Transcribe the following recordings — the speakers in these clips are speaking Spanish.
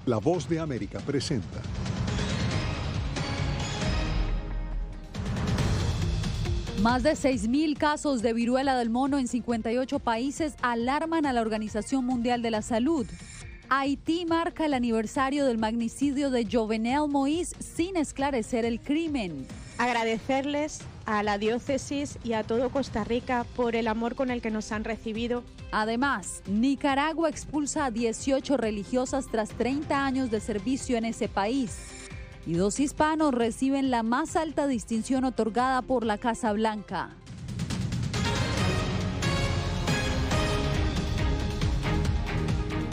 La Voz de América presenta. Más de 6.000 casos de viruela del mono en 58 países alarman a la Organización Mundial de la Salud. Haití marca el aniversario del magnicidio de Jovenel Moïse sin esclarecer el crimen. Agradecerles a la diócesis y a todo Costa Rica por el amor con el que nos han recibido. Además, Nicaragua expulsa a 18 religiosas tras 30 años de servicio en ese país. Y 2 hispanos reciben la más alta distinción otorgada por la Casa Blanca.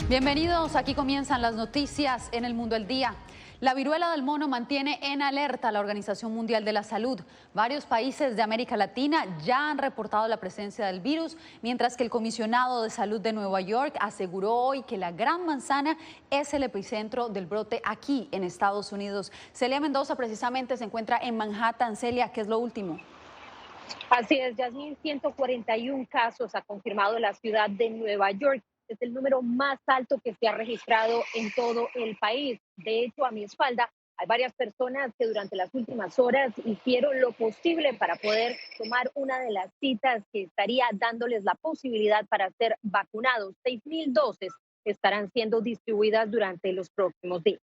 Bienvenidos, aquí comienzan las noticias en El Mundo al Día. La viruela del mono mantiene en alerta a la Organización Mundial de la Salud. Varios países de América Latina ya han reportado la presencia del virus, mientras que el comisionado de salud de Nueva York aseguró hoy que la Gran Manzana es el epicentro del brote aquí en Estados Unidos. Celia Mendoza precisamente se encuentra en Manhattan. Celia, ¿qué es lo último? Así es, Yasmín, 141 casos ha confirmado la ciudad de Nueva York. Es el número más alto que se ha registrado en todo el país. De hecho, a mi espalda hay varias personas que durante las últimas horas hicieron lo posible para poder tomar una de las citas que estaría dándoles la posibilidad para ser vacunados. 6.000 dosis estarán siendo distribuidas durante los próximos días.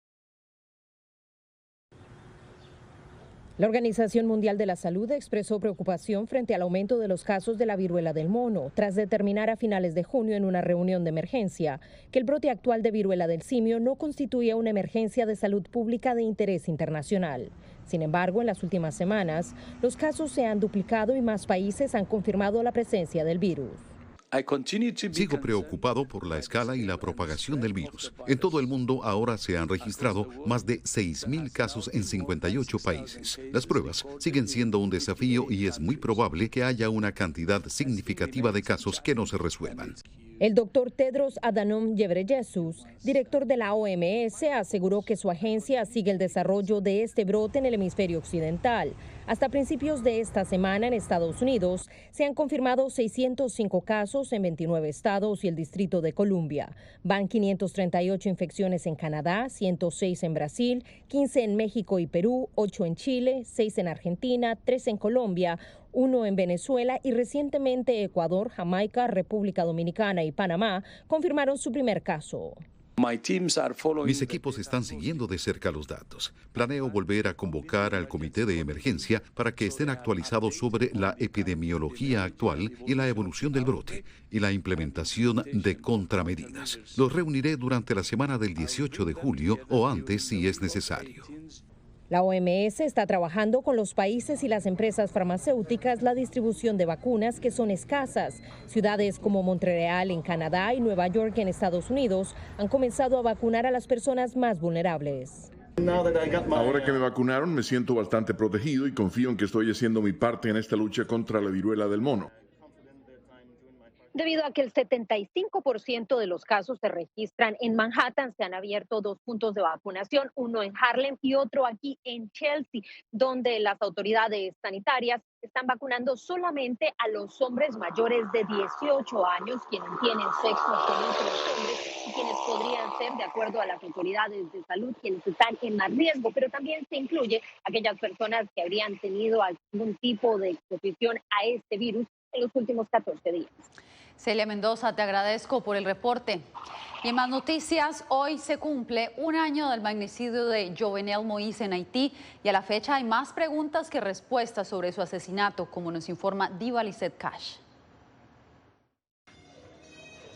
La Organización Mundial de la Salud expresó preocupación frente al aumento de los casos de la viruela del mono, tras determinar a finales de junio en una reunión de emergencia que el brote actual de viruela del simio no constituía una emergencia de salud pública de interés internacional. Sin embargo, en las últimas semanas, los casos se han duplicado y más países han confirmado la presencia del virus. Sigo preocupado por la escala y la propagación del virus. En todo el mundo ahora se han registrado más de 6.000 casos en 58 países. Las pruebas siguen siendo un desafío y es muy probable que haya una cantidad significativa de casos que no se resuelvan. El doctor Tedros Adhanom Ghebreyesus, director de la OMS, aseguró que su agencia sigue el desarrollo de este brote en el hemisferio occidental. Hasta principios de esta semana en Estados Unidos se han confirmado 605 casos en 29 estados y el Distrito de Columbia. Van 538 infecciones en Canadá, 106 en Brasil, 15 en México y Perú, 8 en Chile, 6 en Argentina, 3 en Colombia, 1 en Venezuela y recientemente Ecuador, Jamaica, República Dominicana y Panamá confirmaron su primer caso. Mis equipos están siguiendo de cerca los datos. Planeo volver a convocar al comité de emergencia para que estén actualizados sobre la epidemiología actual y la evolución del brote y la implementación de contramedidas. Los reuniré durante la semana del 18 de julio o antes si es necesario. La OMS está trabajando con los países y las empresas farmacéuticas la distribución de vacunas que son escasas. Ciudades como Montreal en Canadá y Nueva York en Estados Unidos han comenzado a vacunar a las personas más vulnerables. Ahora que me vacunaron me siento bastante protegido y confío en que estoy haciendo mi parte en esta lucha contra la viruela del mono. Debido a que el 75% de los casos se registran en Manhattan, se han abierto 2 puntos de vacunación, uno en Harlem y otro aquí en Chelsea, donde las autoridades sanitarias están vacunando solamente a los hombres mayores de 18 años, quienes tienen sexo con otros hombres y quienes podrían ser, de acuerdo a las autoridades de salud, quienes están en más riesgo, pero también se incluye aquellas personas que habrían tenido algún tipo de exposición a este virus en los últimos 14 días. Celia Mendoza, te agradezco por el reporte. Y en más noticias, hoy se cumple 1 año del magnicidio de Jovenel Moïse en Haití y a la fecha hay más preguntas que respuestas sobre su asesinato, como nos informa Diva Lizette Cash.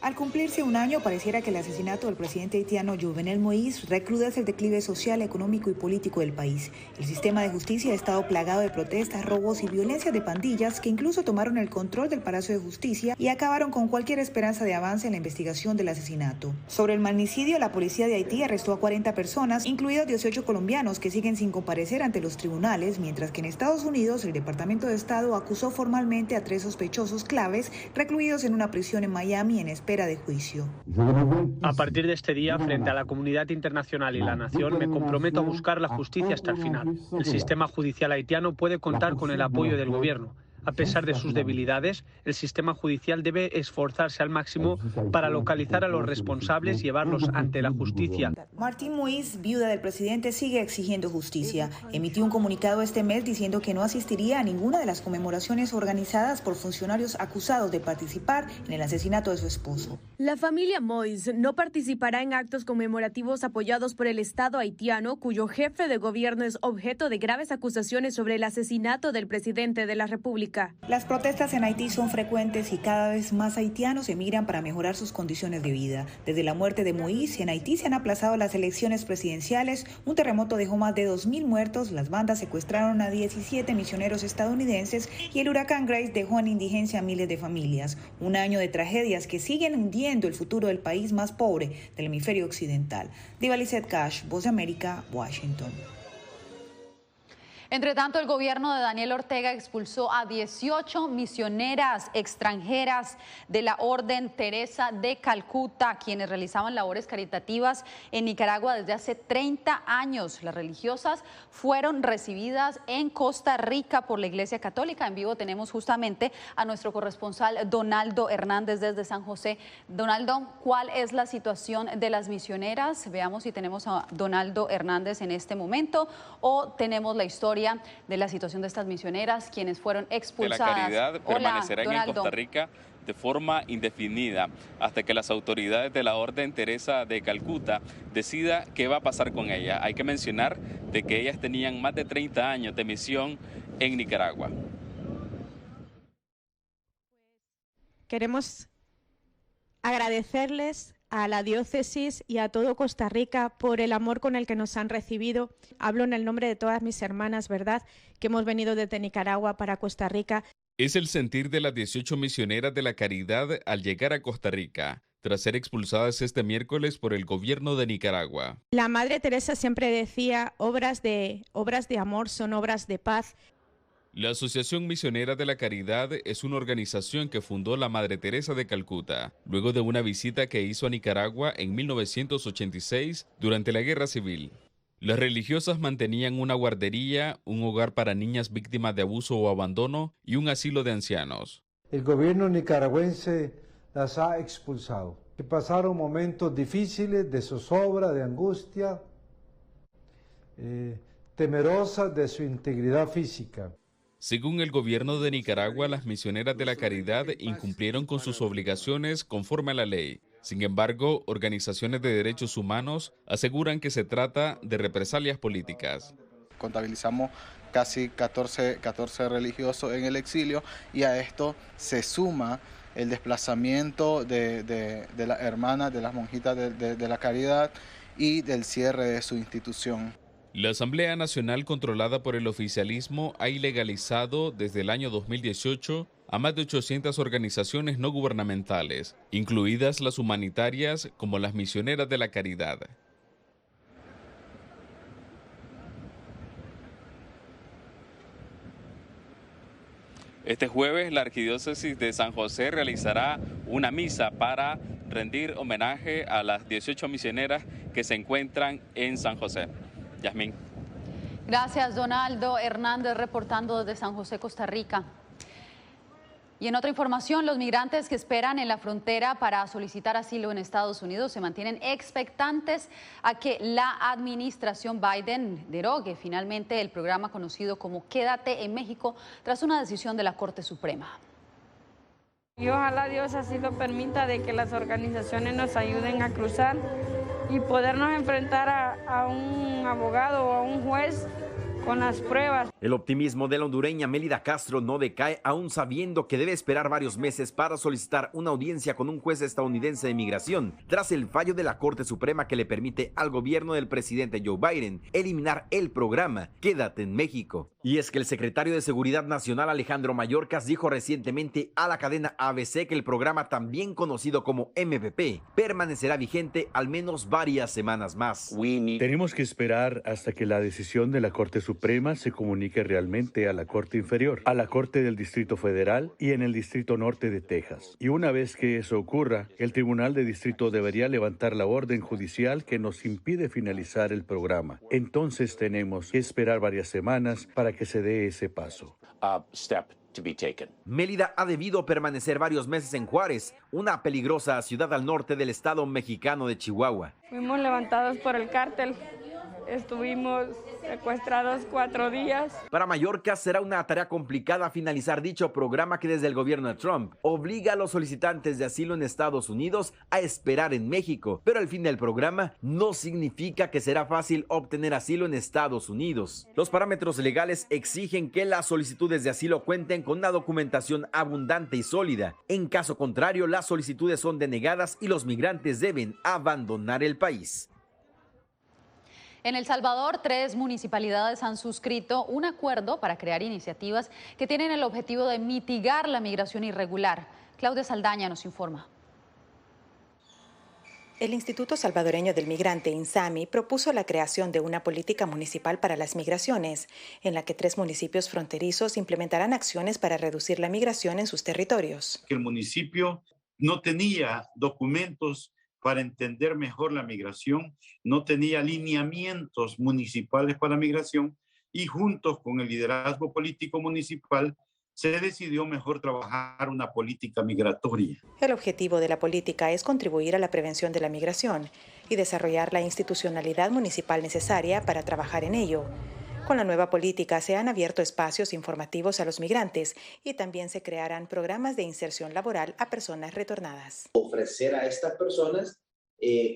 Al cumplirse 1 año, pareciera que el asesinato del presidente haitiano Jovenel Moïse recrudece el declive social, económico y político del país. El sistema de justicia ha estado plagado de protestas, robos y violencia de pandillas que incluso tomaron el control del Palacio de Justicia y acabaron con cualquier esperanza de avance en la investigación del asesinato. Sobre el magnicidio, la policía de Haití arrestó a 40 personas, incluidos 18 colombianos que siguen sin comparecer ante los tribunales, mientras que en Estados Unidos el Departamento de Estado acusó formalmente a 3 sospechosos claves recluidos en una prisión en Miami en espera de juicio. A partir de este día, frente a la comunidad internacional y la nación, me comprometo a buscar la justicia hasta el final. El sistema judicial haitiano puede contar con el apoyo del gobierno. A pesar de sus debilidades, el sistema judicial debe esforzarse al máximo para localizar a los responsables y llevarlos ante la justicia. Martín Muiz, viuda del presidente, sigue exigiendo justicia. Emitió un comunicado este mes diciendo que no asistiría a ninguna de las conmemoraciones organizadas por funcionarios acusados de participar en el asesinato de su esposo. La familia Muiz no participará en actos conmemorativos apoyados por el Estado haitiano, cuyo jefe de gobierno es objeto de graves acusaciones sobre el asesinato del presidente de la República. Las protestas en Haití son frecuentes y cada vez más haitianos emigran para mejorar sus condiciones de vida. Desde la muerte de Moïse, en Haití se han aplazado las elecciones presidenciales, un terremoto dejó más de 2.000 muertos, las bandas secuestraron a 17 misioneros estadounidenses y el huracán Grace dejó en indigencia a miles de familias. Un año de tragedias que siguen hundiendo el futuro del país más pobre del hemisferio occidental. Diva Lizette Cash, Voz de América, Washington. Entre tanto, el gobierno de Daniel Ortega expulsó a 18 misioneras extranjeras de la Orden Teresa de Calcuta, quienes realizaban labores caritativas en Nicaragua desde hace 30 años. Las religiosas fueron recibidas en Costa Rica por la Iglesia Católica. En vivo tenemos justamente a nuestro corresponsal Donaldo Hernández desde San José. Donaldo, ¿cuál es la situación de las misioneras? Veamos si tenemos a Donaldo Hernández en este momento o tenemos la historia de la situación de estas misioneras, quienes fueron expulsadas. De la Caridad permanecerán en Costa Rica de forma indefinida hasta que las autoridades de la Orden Teresa de Calcuta decida qué va a pasar con ella. Hay que mencionar de que ellas tenían más de 30 años de misión en Nicaragua. Queremos agradecerles a la diócesis y a todo Costa Rica por el amor con el que nos han recibido. Hablo en el nombre de todas mis hermanas, ¿verdad?, que hemos venido desde Nicaragua para Costa Rica. Es el sentir de las 18 misioneras de la Caridad al llegar a Costa Rica, tras ser expulsadas este miércoles por el gobierno de Nicaragua. La Madre Teresa siempre decía, obras de amor son obras de paz. La Asociación Misionera de la Caridad es una organización que fundó la Madre Teresa de Calcuta, luego de una visita que hizo a Nicaragua en 1986 durante la Guerra Civil. Las religiosas mantenían una guardería, un hogar para niñas víctimas de abuso o abandono y un asilo de ancianos. El gobierno nicaragüense las ha expulsado, que pasaron momentos difíciles de zozobra, de angustia, temerosas de su integridad física. Según el gobierno de Nicaragua, las misioneras de la Caridad incumplieron con sus obligaciones conforme a la ley. Sin embargo, organizaciones de derechos humanos aseguran que se trata de represalias políticas. Contabilizamos casi 14 religiosos en el exilio y a esto se suma el desplazamiento de las hermanas, de las monjitas de la Caridad y del cierre de su institución. La Asamblea Nacional, controlada por el oficialismo, ha ilegalizado desde el año 2018 a más de 800 organizaciones no gubernamentales, incluidas las humanitarias como las misioneras de la Caridad. Este jueves, la Arquidiócesis de San José realizará una misa para rendir homenaje a las 18 misioneras que se encuentran en San José. Yasmín. Gracias, Donaldo Hernández, reportando desde San José, Costa Rica. Y en otra información, los migrantes que esperan en la frontera para solicitar asilo en Estados Unidos se mantienen expectantes a que la administración Biden derogue finalmente el programa conocido como Quédate en México tras una decisión de la Corte Suprema. Y ojalá Dios así lo permita, de que las organizaciones nos ayuden a cruzar y podernos enfrentar a un abogado o a un juez con las pruebas. El optimismo de la hondureña Mélida Castro no decae, aún sabiendo que debe esperar varios meses para solicitar una audiencia con un juez estadounidense de inmigración, tras el fallo de la Corte Suprema que le permite al gobierno del presidente Joe Biden eliminar el programa Quédate en México. Y es que el secretario de Seguridad Nacional, Alejandro Mayorkas, dijo recientemente a la cadena ABC que el programa, también conocido como MPP, permanecerá vigente al menos varias semanas más. Tenemos que esperar hasta que la decisión de la Corte Suprema se comunique realmente a la Corte Inferior, a la Corte del Distrito Federal y en el Distrito Norte de Texas. Y una vez que eso ocurra, el Tribunal de Distrito debería levantar la orden judicial que nos impide finalizar el programa. Entonces tenemos que esperar varias semanas para que se dé ese paso. Mélida ha debido permanecer varios meses en Juárez, una peligrosa ciudad al norte del estado mexicano de Chihuahua. Fuimos levantados por el cártel. Estuvimos secuestrados 4 días. Para Mallorca será una tarea complicada finalizar dicho programa que desde el gobierno de Trump obliga a los solicitantes de asilo en Estados Unidos a esperar en México. Pero al fin del programa no significa que será fácil obtener asilo en Estados Unidos. Los parámetros legales exigen que las solicitudes de asilo cuenten con una documentación abundante y sólida. En caso contrario, las solicitudes son denegadas y los migrantes deben abandonar el país. En El Salvador, 3 municipalidades han suscrito un acuerdo para crear iniciativas que tienen el objetivo de mitigar la migración irregular. Claudia Saldaña nos informa. El Instituto Salvadoreño del Migrante, INSAMI, propuso la creación de una política municipal para las migraciones, en la que 3 municipios fronterizos implementarán acciones para reducir la migración en sus territorios. El municipio no tenía documentos para entender mejor la migración, no tenía lineamientos municipales para la migración y juntos con el liderazgo político municipal se decidió mejor trabajar una política migratoria. El objetivo de la política es contribuir a la prevención de la migración y desarrollar la institucionalidad municipal necesaria para trabajar en ello. Con la nueva política se han abierto espacios informativos a los migrantes y también se crearán programas de inserción laboral a personas retornadas. Ofrecer a estas personas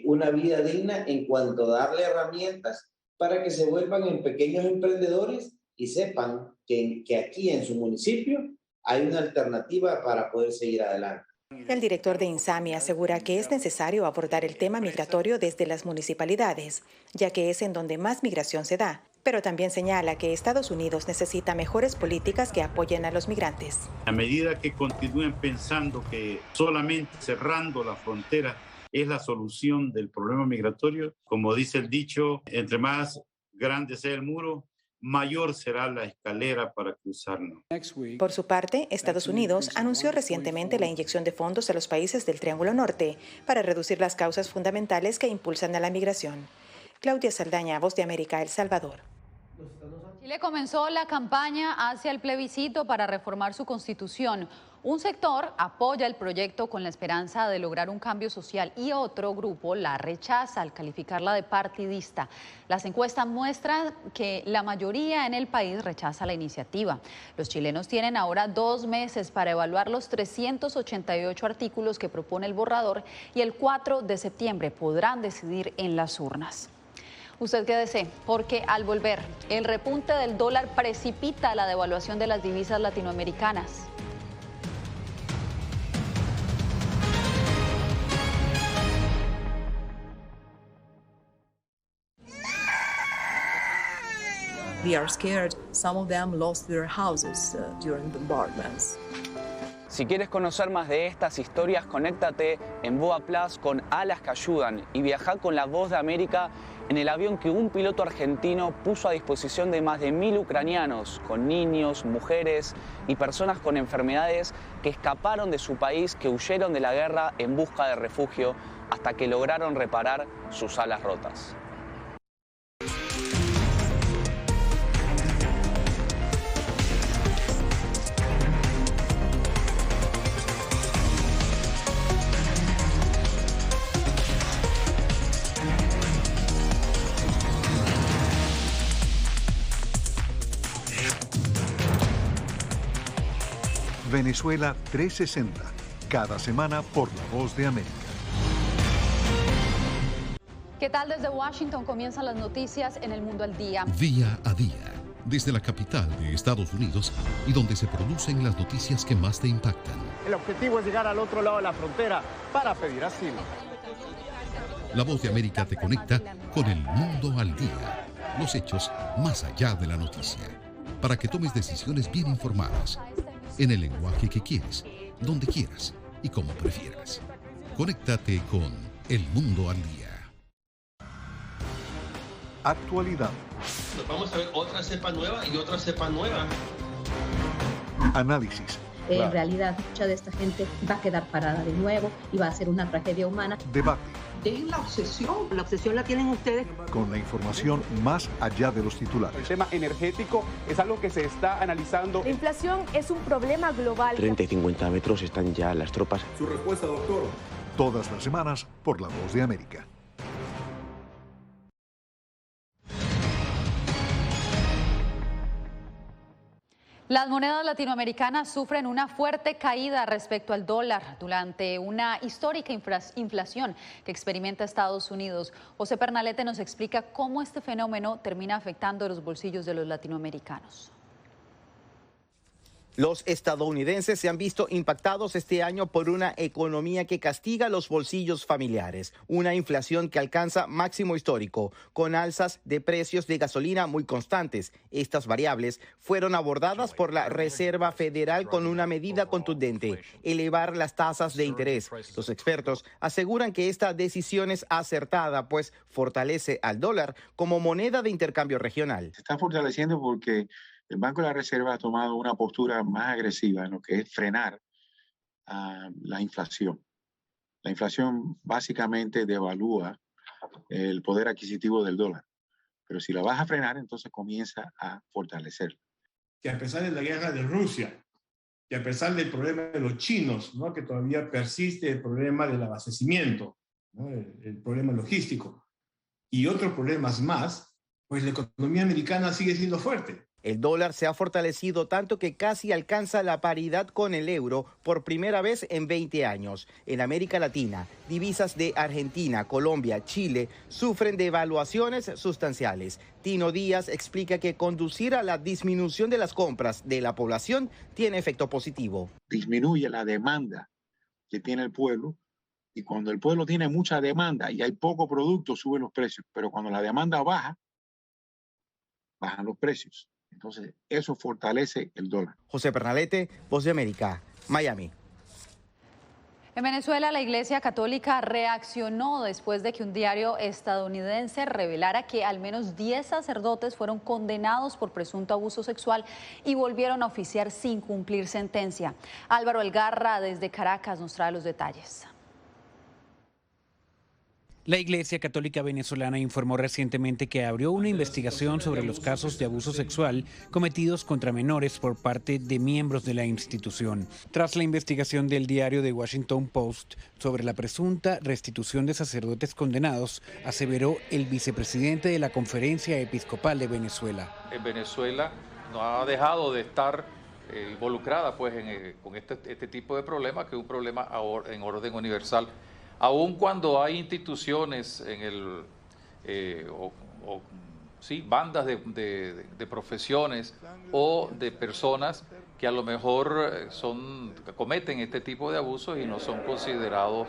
una vida digna en cuanto a darle herramientas para que se vuelvan en pequeños emprendedores y sepan que aquí en su municipio hay una alternativa para poder seguir adelante. El director de INSAMI asegura que es necesario abordar el tema migratorio desde las municipalidades, ya que es en donde más migración se da. Pero también señala que Estados Unidos necesita mejores políticas que apoyen a los migrantes. A medida que continúen pensando que solamente cerrando la frontera es la solución del problema migratorio, como dice el dicho, entre más grande sea el muro, mayor será la escalera para cruzarlo. Por su parte, Estados Unidos anunció recientemente la inyección de fondos a los países del Triángulo Norte para reducir las causas fundamentales que impulsan a la migración. Claudia Saldaña, Voz de América, El Salvador. Chile comenzó la campaña hacia el plebiscito para reformar su constitución. Un sector apoya el proyecto con la esperanza de lograr un cambio social y otro grupo la rechaza al calificarla de partidista. Las encuestas muestran que la mayoría en el país rechaza la iniciativa. Los chilenos tienen ahora 2 meses para evaluar los 388 artículos que propone el borrador y el 4 de septiembre podrán decidir en las urnas. Usted quédese, porque al volver, el repunte del dólar precipita la devaluación de las divisas latinoamericanas. We are scared. Some of them lost their houses during bombardments. Si quieres conocer más de estas historias, conéctate en Boa Plus con Alas que Ayudan y viaja con la Voz de América en el avión que un piloto argentino puso a disposición de más de 1000 ucranianos, con niños, mujeres y personas con enfermedades que escaparon de su país, que huyeron de la guerra en busca de refugio hasta que lograron reparar sus alas rotas. Venezuela 360, cada semana por La Voz de América. ¿Qué tal? Desde Washington comienzan las noticias en El Mundo al Día. Día a día, desde la capital de Estados Unidos y donde se producen las noticias que más te impactan. El objetivo es llegar al otro lado de la frontera para pedir asilo. La Voz de América te conecta con El Mundo al Día, los hechos más allá de la noticia, para que tomes decisiones bien informadas, en el lenguaje que quieres, donde quieras y como prefieras. Conéctate con El Mundo al Día. Actualidad. Nos vamos a ver otra cepa nueva y otra cepa nueva. Análisis. En realidad, mucha de esta gente va a quedar parada de nuevo y va a ser una tragedia humana. Debate. Dejen la obsesión la tienen ustedes. Con la información más allá de los titulares. El tema energético es algo que se está analizando. La inflación es un problema global. 30 y 50 metros están ya las tropas. Su respuesta, doctor. Todas las semanas por La Voz de América. Las monedas latinoamericanas sufren una fuerte caída respecto al dólar durante una histórica inflación que experimenta Estados Unidos. José Pernalete nos explica cómo este fenómeno termina afectando los bolsillos de los latinoamericanos. Los estadounidenses se han visto impactados este año por una economía que castiga los bolsillos familiares, una inflación que alcanza máximo histórico, con alzas de precios de gasolina muy constantes. Estas variables fueron abordadas por la Reserva Federal con una medida contundente: elevar las tasas de interés. Los expertos aseguran que esta decisión es acertada, pues fortalece al dólar como moneda de intercambio regional. Se está fortaleciendo porque el Banco de la Reserva ha tomado una postura más agresiva en lo que es frenar la inflación. La inflación básicamente devalúa el poder adquisitivo del dólar, pero si la vas a frenar, entonces comienza a fortalecerlo. Que a pesar de la guerra de Rusia, que a pesar del problema de los chinos, ¿no?, que todavía persiste el problema del abastecimiento, ¿no?, el problema logístico, y otros problemas más, pues la economía americana sigue siendo fuerte. El dólar se ha fortalecido tanto que casi alcanza la paridad con el euro por primera vez en 20 años. En América Latina, divisas de Argentina, Colombia, Chile sufren devaluaciones sustanciales. Tino Díaz explica que conducir a la disminución de las compras de la población tiene efecto positivo. Disminuye la demanda que tiene el pueblo, y cuando el pueblo tiene mucha demanda y hay poco producto, suben los precios, pero cuando la demanda baja, bajan los precios. Entonces, eso fortalece el dólar. José Pernalete, Voz de América, Miami. En Venezuela, la Iglesia Católica reaccionó después de que un diario estadounidense revelara que al menos 10 sacerdotes fueron condenados por presunto abuso sexual y volvieron a oficiar sin cumplir sentencia. Álvaro Algarra, desde Caracas, nos trae los detalles. La Iglesia Católica Venezolana informó recientemente que abrió una investigación sobre los casos de abuso sexual cometidos contra menores por parte de miembros de la institución. Tras la investigación del diario The Washington Post sobre la presunta restitución de sacerdotes condenados, aseveró el vicepresidente de la Conferencia Episcopal de Venezuela. En Venezuela no ha dejado de estar involucrada con este tipo de problemas, que es un problema en orden universal. Aun cuando hay instituciones bandas de profesiones o de personas que a lo mejor cometen este tipo de abusos y no son considerados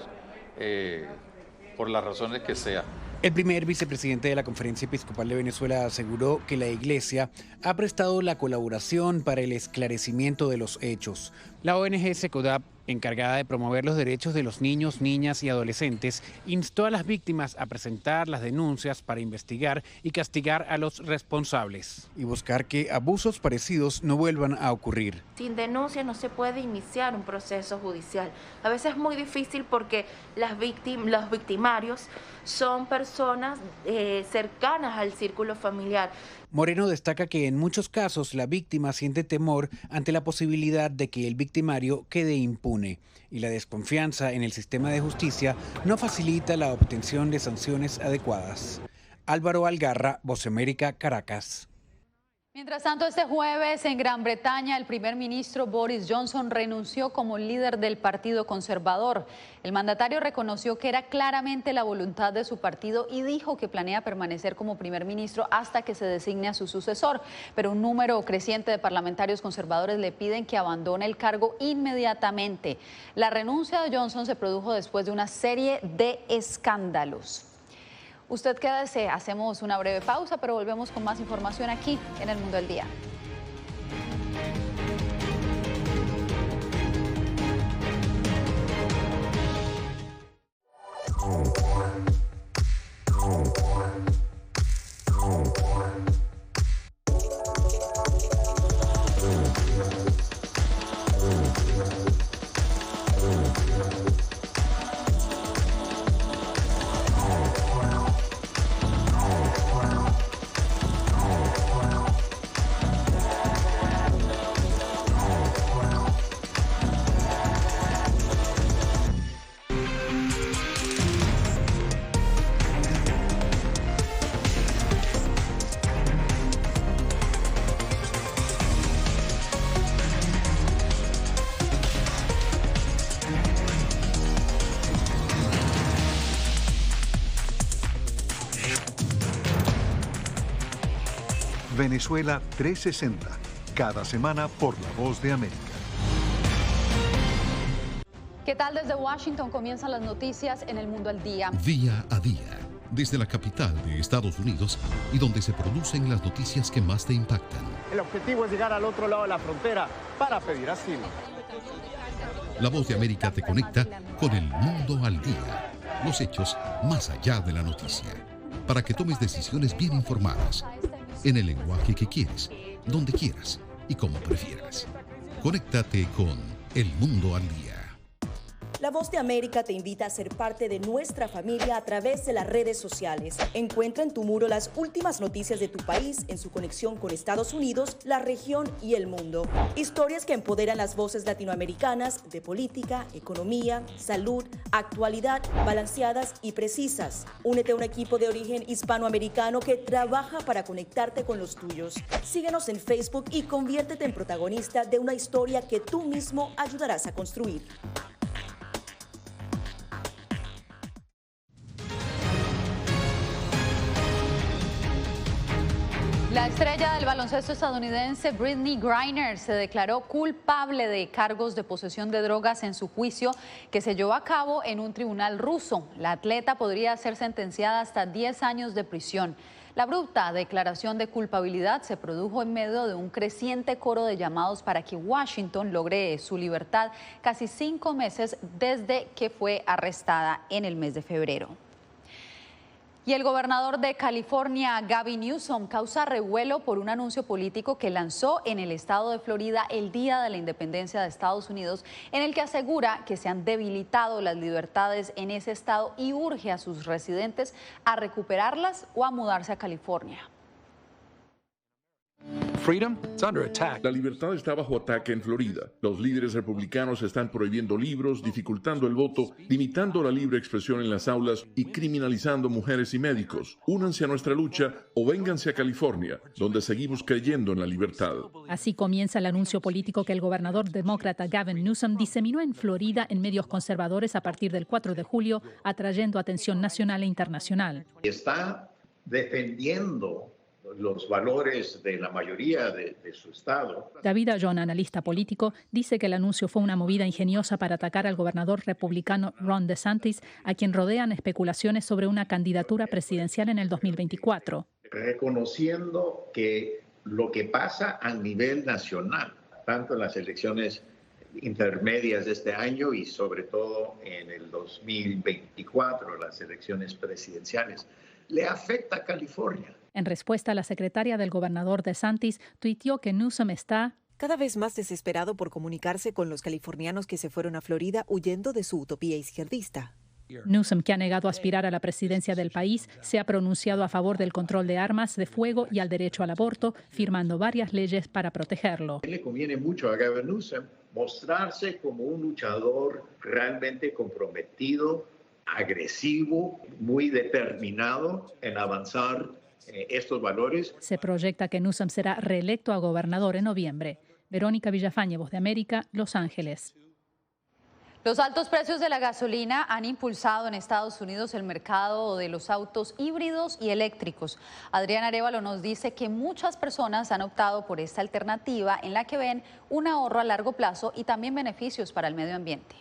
por las razones que sean. El primer vicepresidente de la Conferencia Episcopal de Venezuela aseguró que la Iglesia ha prestado la colaboración para el esclarecimiento de los hechos. La ONG SECODAP, encargada de promover los derechos de los niños, niñas y adolescentes, instó a las víctimas a presentar las denuncias para investigar y castigar a los responsables y buscar que abusos parecidos no vuelvan a ocurrir. Sin denuncia no se puede iniciar un proceso judicial. A veces es muy difícil porque los victimarios son personas cercanas al círculo familiar. Moreno destaca que en muchos casos la víctima siente temor ante la posibilidad de que el victimario quede impune y la desconfianza en el sistema de justicia no facilita la obtención de sanciones adecuadas. Álvaro Algarra, Voz América, Caracas. Mientras tanto, este jueves en Gran Bretaña, el primer ministro Boris Johnson renunció como líder del Partido Conservador. El mandatario reconoció que era claramente la voluntad de su partido y dijo que planea permanecer como primer ministro hasta que se designe a su sucesor. Pero un número creciente de parlamentarios conservadores le piden que abandone el cargo inmediatamente. La renuncia de Johnson se produjo después de una serie de escándalos. Usted quédese, hacemos una breve pausa, pero volvemos con más información aquí en El Mundo del Día. Venezuela 360, cada semana por La Voz de América. ¿Qué tal? Desde Washington comienzan las noticias en El Mundo al Día. Día a día, desde la capital de Estados Unidos y donde se producen las noticias que más te impactan. El objetivo es llegar al otro lado de la frontera para pedir asilo. La Voz de América te conecta con El Mundo al Día. Los hechos más allá de la noticia. Para que tomes decisiones bien informadas. En el lenguaje que quieres, donde quieras y como prefieras. Conéctate con El Mundo al Día. La Voz de América te invita a ser parte de nuestra familia a través de las redes sociales. Encuentra en tu muro las últimas noticias de tu país en su conexión con Estados Unidos, la región y el mundo. Historias que empoderan las voces latinoamericanas de política, economía, salud, actualidad, balanceadas y precisas. Únete a un equipo de origen hispanoamericano que trabaja para conectarte con los tuyos. Síguenos en Facebook y conviértete en protagonista de una historia que tú mismo ayudarás a construir. La estrella del baloncesto estadounidense Brittney Griner se declaró culpable de cargos de posesión de drogas en su juicio que se llevó a cabo en un tribunal ruso. La atleta podría ser sentenciada hasta 10 años de prisión. La abrupta declaración de culpabilidad se produjo en medio de un creciente coro de llamados para que Washington logre su libertad casi 5 meses desde que fue arrestada en el mes de febrero. Y el gobernador de California, Gavin Newsom, causa revuelo por un anuncio político que lanzó en el estado de Florida el día de la independencia de Estados Unidos, en el que asegura que se han debilitado las libertades en ese estado y urge a sus residentes a recuperarlas o a mudarse a California. La libertad está bajo ataque en Florida. Los líderes republicanos están prohibiendo libros, dificultando el voto, limitando la libre expresión en las aulas y criminalizando mujeres y médicos. Únanse a nuestra lucha o vénganse a California, donde seguimos creyendo en la libertad. Así comienza el anuncio político que el gobernador demócrata Gavin Newsom diseminó en Florida en medios conservadores a partir del 4 de julio, atrayendo atención nacional e internacional. Está defendiendo los valores de la mayoría de su estado. David Ayón, analista político, dice que el anuncio fue una movida ingeniosa para atacar al gobernador republicano Ron DeSantis, a quien rodean especulaciones sobre una candidatura presidencial en el 2024. Reconociendo que lo que pasa a nivel nacional, tanto en las elecciones intermedias de este año y sobre todo en el 2024, las elecciones presidenciales, le afecta a California. En respuesta, la secretaria del gobernador DeSantis tuiteó que Newsom está cada vez más desesperado por comunicarse con los californianos que se fueron a Florida huyendo de su utopía izquierdista. Newsom, que ha negado aspirar a la presidencia del país, se ha pronunciado a favor del control de armas de fuego y al derecho al aborto, firmando varias leyes para protegerlo. Le conviene mucho a Gavin Newsom mostrarse como un luchador realmente comprometido, agresivo, muy determinado en avanzar estos valores. Se proyecta que Newsom será reelecto a gobernador en noviembre. Verónica Villafañe, Voz de América, Los Ángeles. Los altos precios de la gasolina han impulsado en Estados Unidos el mercado de los autos híbridos y eléctricos. Adriana Arévalo nos dice que muchas personas han optado por esta alternativa en la que ven un ahorro a largo plazo y también beneficios para el medio ambiente.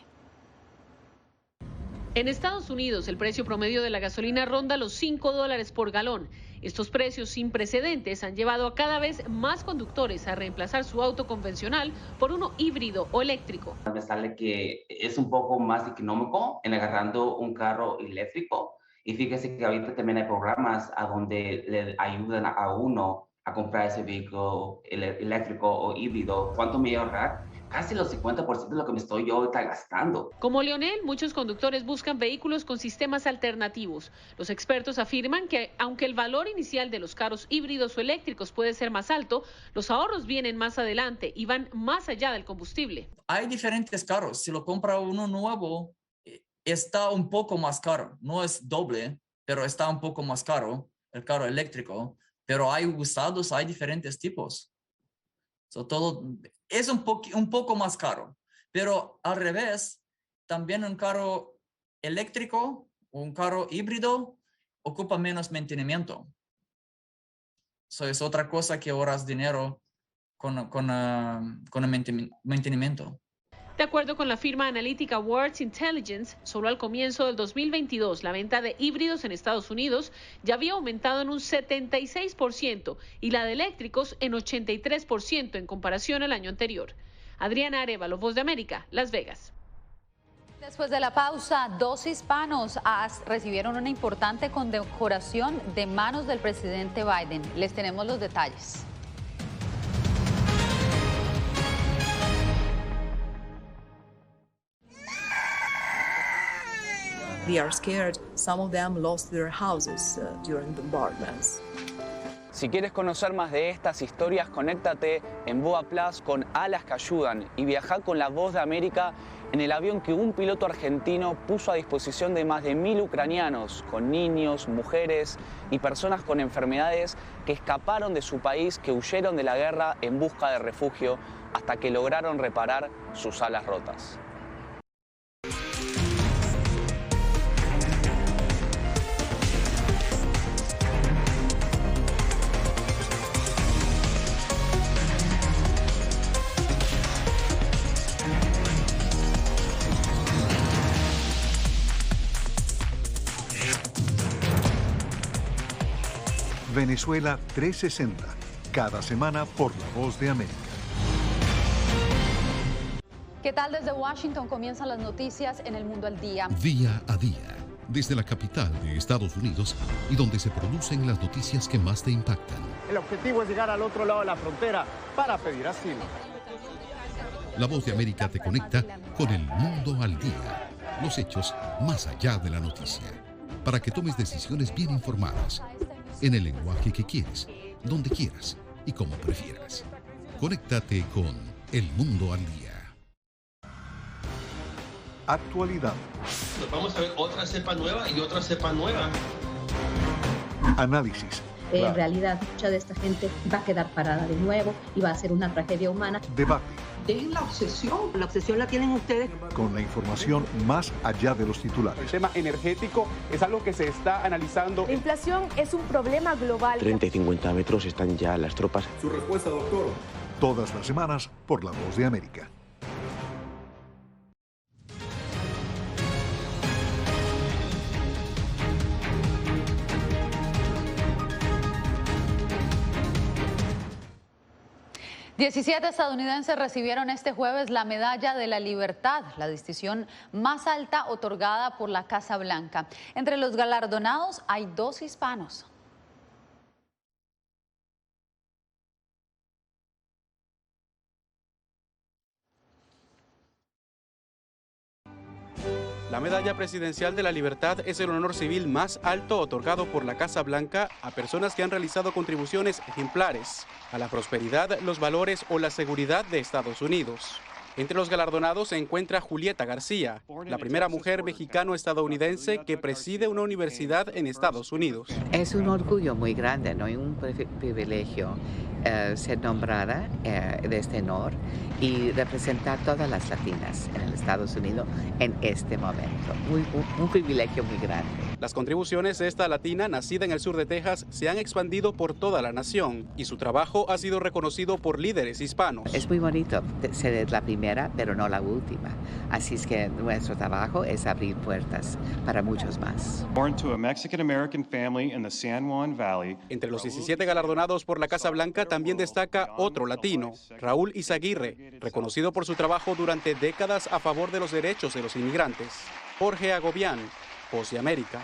En Estados Unidos, el precio promedio de la gasolina ronda los $5 por galón. Estos precios sin precedentes han llevado a cada vez más conductores a reemplazar su auto convencional por uno híbrido o eléctrico. Me sale que es un poco más económico en agarrando un carro eléctrico. Y fíjese que ahorita también hay programas a donde le ayudan a uno a comprar ese vehículo eléctrico o híbrido. ¿Cuánto me va a ahorrar? Casi los 50% de lo que me estoy yo gastando. Como Leonel, muchos conductores buscan vehículos con sistemas alternativos. Los expertos afirman que aunque el valor inicial de los carros híbridos o eléctricos puede ser más alto, los ahorros vienen más adelante y van más allá del combustible. Hay diferentes carros. Si lo compra uno nuevo, está un poco más caro. No es doble, pero está un poco más caro el carro eléctrico. Pero hay usados, hay diferentes tipos. Todo es un poco más caro, pero al revés, también un carro eléctrico o un carro híbrido ocupa menos mantenimiento. Eso es otra cosa que ahorras dinero con el mantenimiento. De acuerdo con la firma analítica Words Intelligence, solo al comienzo del 2022 la venta de híbridos en Estados Unidos ya había aumentado en un 76% y la de eléctricos en 83% en comparación al año anterior. Adriana Arévalo, Voz de América, Las Vegas. Después de la pausa, 2 hispanos recibieron una importante condecoración de manos del presidente Biden. Les tenemos los detalles. They are scared. Some of them lost their houses during bombardments. Si quieres conocer más de estas historias, conéctate en Boa Plus con Alas que Ayudan y viaja con la Voz de América en el avión que un piloto argentino puso a disposición de más de 1000 ucranianos, con niños, mujeres y personas con enfermedades que escaparon de su país, que huyeron de la guerra en busca de refugio hasta que lograron reparar sus alas rotas. Venezuela 360, cada semana por La Voz de América. ¿Qué tal? Desde Washington comienzan las noticias en El Mundo al Día. Día a día, desde la capital de Estados Unidos y donde se producen las noticias que más te impactan. El objetivo es llegar al otro lado de la frontera para pedir asilo. La Voz de América te conecta con El Mundo al Día, los hechos más allá de la noticia, para que tomes decisiones bien informadas, en el lenguaje que quieres, donde quieras y como prefieras. Conéctate con El Mundo al Día. Actualidad. Vamos a ver otra cepa nueva y otra cepa nueva. Análisis. En realidad, mucha de esta gente va a quedar parada de nuevo y va a ser una tragedia humana. Debate. Dejen la obsesión. La obsesión la tienen ustedes. Con la información más allá de los titulares. El tema energético es algo que se está analizando. La inflación es un problema global. 30 y 50 metros están ya las tropas. Su respuesta, doctor. Todas las semanas por La Voz de América. ...17 estadounidenses recibieron este jueves la Medalla de la Libertad, la distinción más alta otorgada por la Casa Blanca. Entre los galardonados hay 2 hispanos. La Medalla Presidencial de la Libertad es el honor civil más alto otorgado por la Casa Blanca a personas que han realizado contribuciones ejemplares a la prosperidad, los valores o la seguridad de Estados Unidos. Entre los galardonados se encuentra Julieta García, la primera mujer mexicano-estadounidense que preside una universidad en Estados Unidos. Es un orgullo muy grande, ¿no? Y un privilegio ser nombrada de este honor y representar todas las latinas en los Estados Unidos en este momento. Un privilegio muy grande. Las contribuciones de esta latina, nacida en el sur de Texas, se han expandido por toda la nación y su trabajo ha sido reconocido por líderes hispanos. Es muy bonito ser la primera, pero no la última. Así es que nuestro trabajo es abrir puertas para muchos más. Entre los 17 galardonados por la Casa Blanca también destaca otro latino, Raúl Izaguirre, reconocido por su trabajo durante décadas a favor de los derechos de los inmigrantes. Jorge Agobián, Voz de América.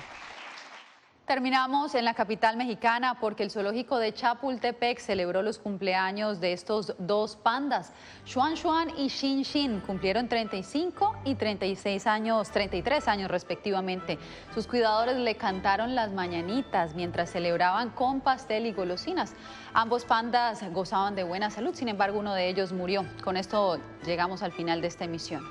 Terminamos en la capital mexicana porque el zoológico de Chapultepec celebró los cumpleaños de estos 2 pandas. Xuan Xuan y Xin Xin cumplieron 35 y 33 años respectivamente. Sus cuidadores le cantaron las mañanitas mientras celebraban con pastel y golosinas. Ambos pandas gozaban de buena salud, sin embargo uno de ellos murió. Con esto llegamos al final de esta emisión.